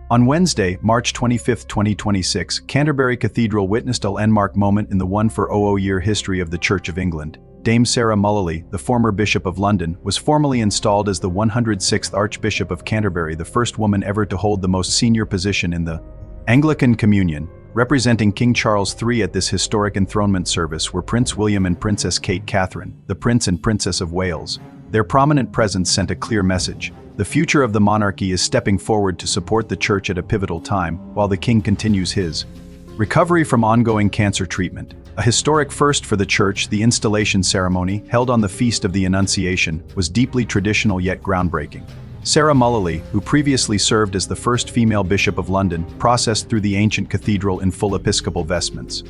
On Wednesday, March 25, 2026, Canterbury Cathedral witnessed a landmark moment in the 100-year history of the Church of England. Dame Sarah Mullally, the former Bishop of London, was formally installed as the 106th Archbishop of Canterbury, the first woman ever to hold the most senior position in the Anglican Communion. Representing King Charles III at this historic enthronement service were Prince William and Princess Kate Catherine, the Prince and Princess of Wales. Their prominent presence sent a clear message. The future of the monarchy is stepping forward to support the Church at a pivotal time, while the King continues his recovery from ongoing cancer treatment. A historic first for the Church, the installation ceremony, held on the Feast of the Annunciation, was deeply traditional yet groundbreaking. Sarah Mullally, who previously served as the first female Bishop of London, processed through the ancient cathedral in full episcopal vestments.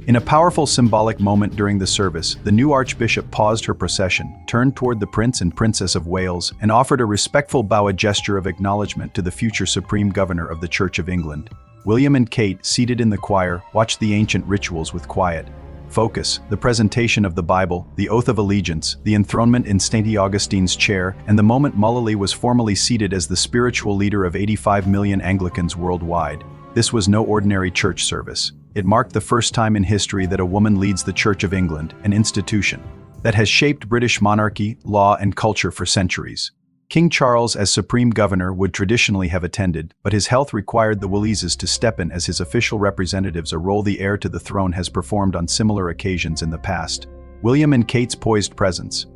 In a powerful symbolic moment during the service, the new Archbishop paused her procession, turned toward the Prince and Princess of Wales, and offered a respectful bow, a gesture of acknowledgement to the future Supreme Governor of the Church of England. William and Kate, seated in the choir, watched the ancient rituals with quiet focus. The presentation of the Bible, the oath of allegiance, the enthronement in St. Augustine's chair, and the moment Mullally was formally seated as the spiritual leader of 85 million Anglicans worldwide. This was no ordinary church service. It marked the first time in history that a woman leads the Church of England, an institution that has shaped British monarchy, law, and culture for centuries. King Charles, as Supreme Governor, would traditionally have attended, but his health required the Wallises to step in as his official representatives, a role the heir to the throne has performed on similar occasions in the past. William and Kate's poised presence.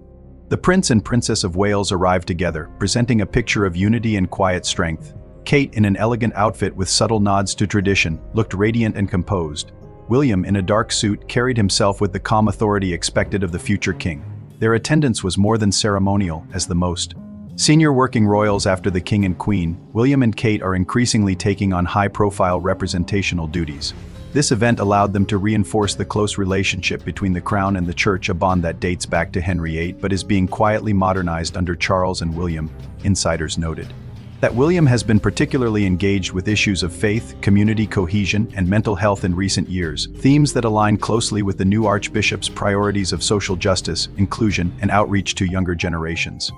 The Prince and Princess of Wales arrived together, presenting a picture of unity and quiet strength. Kate, in an elegant outfit with subtle nods to tradition, looked radiant and composed. William, in a dark suit, carried himself with the calm authority expected of the future king. Their attendance was more than ceremonial, as the most senior working royals after the King and Queen, William and Kate are increasingly taking on high-profile representational duties. This event allowed them to reinforce the close relationship between the Crown and the Church, a bond that dates back to Henry VIII but is being quietly modernized under Charles and William, insiders noted. That William has been particularly engaged with issues of faith, community cohesion, and mental health in recent years, themes that align closely with the new Archbishop's priorities of social justice, inclusion, and outreach to younger generations.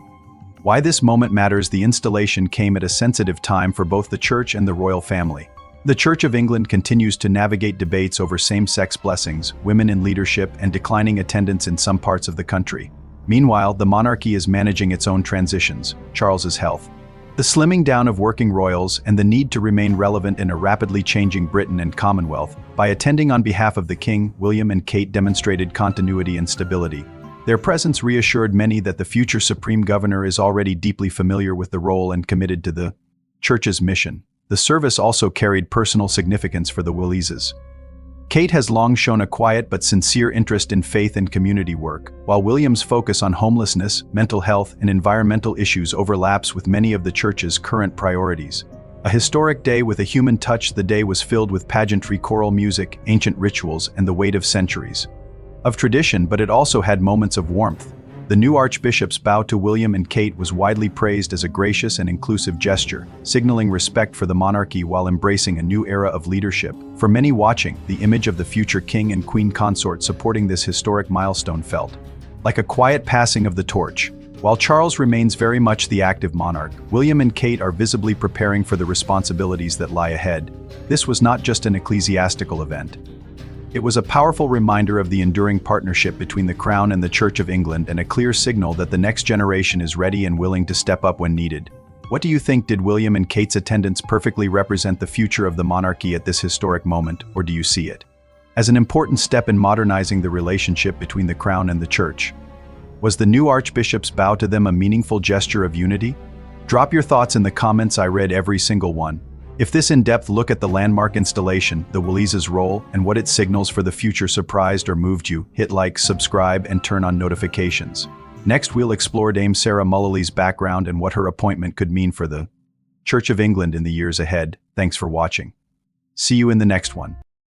Why this moment matters: the installation came at a sensitive time for both the Church and the royal family. The Church of England continues to navigate debates over same-sex blessings, women in leadership, and declining attendance in some parts of the country. Meanwhile, the monarchy is managing its own transitions: Charles's health, the slimming down of working royals, and the need to remain relevant in a rapidly changing Britain and Commonwealth. By attending on behalf of the King, William and Kate demonstrated continuity and stability. Their presence reassured many that the future Supreme Governor is already deeply familiar with the role and committed to the Church's mission. The service also carried personal significance for the Wallises. Kate has long shown a quiet but sincere interest in faith and community work, while William's focus on homelessness, mental health, and environmental issues overlaps with many of the Church's current priorities. A historic day with a human touch, the day was filled with pageantry, choral music, ancient rituals, and the weight of centuries of tradition, but it also had moments of warmth. The new Archbishop's bow to William and Kate was widely praised as a gracious and inclusive gesture, signaling respect for the monarchy while embracing a new era of leadership. For many watching, the image of the future King and Queen consort supporting this historic milestone felt like a quiet passing of the torch. While Charles remains very much the active monarch, William and Kate are visibly preparing for the responsibilities that lie ahead. This was not just an ecclesiastical event. It was a powerful reminder of the enduring partnership between the Crown and the Church of England, and a clear signal that the next generation is ready and willing to step up when needed. What do you think? Did William and Kate's attendance perfectly represent the future of the monarchy at this historic moment, or do you see it as an important step in modernizing the relationship between the Crown and the Church? Was the new Archbishop's bow to them a meaningful gesture of unity? Drop your thoughts in the comments. I read every single one. If this in-depth look at the landmark installation, the Wallises' role, and what it signals for the future surprised or moved you, hit like, subscribe, and turn on notifications. Next, we'll explore Dame Sarah Mullally's background and what her appointment could mean for the Church of England in the years ahead. Thanks for watching. See you in the next one.